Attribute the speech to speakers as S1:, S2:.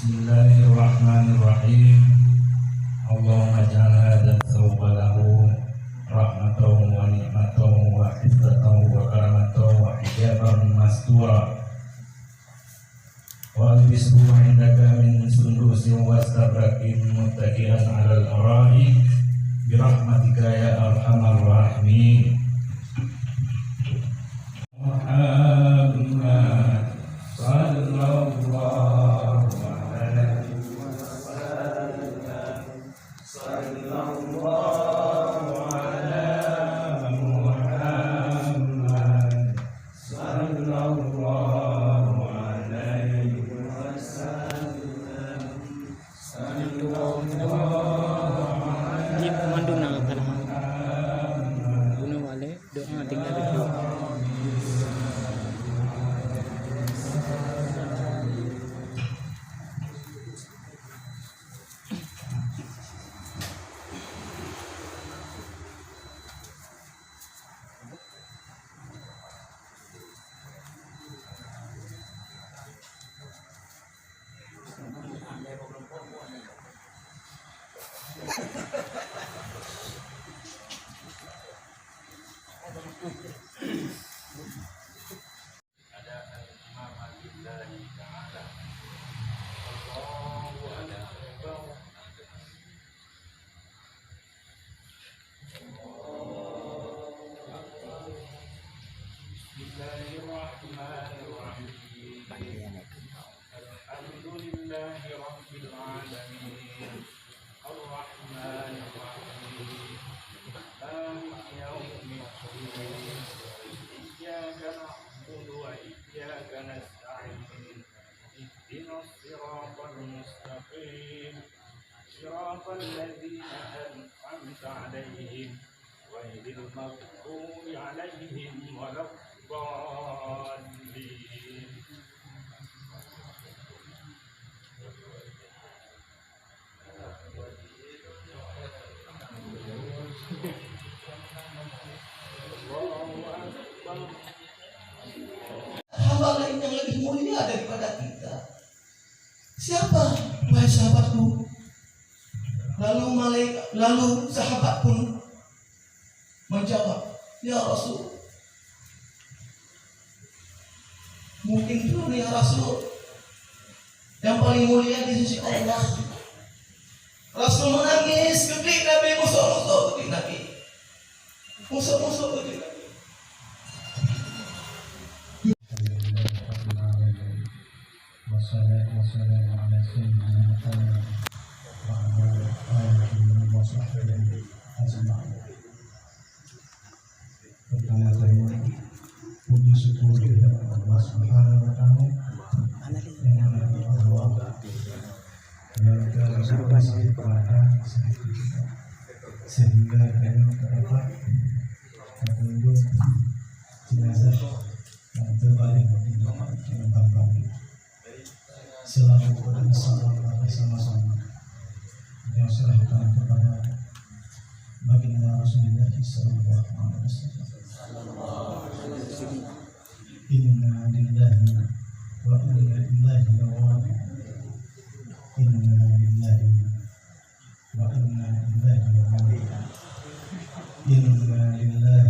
S1: Bismillahirrahmanirrahim. Allahumma ij'al hadzal thawba lahu rahmatan wa ni'matan wa izzatan wa karamatan wa hijaban mastura wa albishu 'indaka min sundusin wa istabrakin muttaqian 'alal ara'ik bi rahmatika ya arhamar rahimin. Muhammad sallallahu
S2: Ini pemandu nang tanah. Guna wale doa tinggal itu.
S1: Alhamdulillahi rabbil alamin. Ar-Rahmanir Rahim. Maliki yaumiddin. Iyyaka na'budu wa iyyaka nasta'in. Ihdinas siratal mustaqim. Siratal ladzina an'amta 'alaihim ghairil maghdubi 'alaihim waladdallin.
S3: Hamba lain yang lebih mulia daripada kita. Siapa, wahai sahabatku? Lalu sahabat pun menjawab, ya Rasul, mungkin pun ya Rasul, yang paling mulia di sisi Allah. Rasul menangis ketika Nabi musuh-musuh ketika Nabi. Musuh-musuh ketika Nabi.
S4: Wassalamu ala sayyidina Muhammad wa ala alihi wa sahbihi ajma'in. Pertama-tama puji syukur kepada Allah Subhanahu wa taala yang berkasih kepada kita sehingga kami dapat menunjuk jenazah yang terbalik di dalam kami. Selalu bersama sama-sama yang serahkan kepada baginda Rasulullah sallallahu alaihi wasallam. Inna lillahi wa inna ilaihi raji'un. Inna lillahi wa inna ilaihi raji'un. Inna lillahi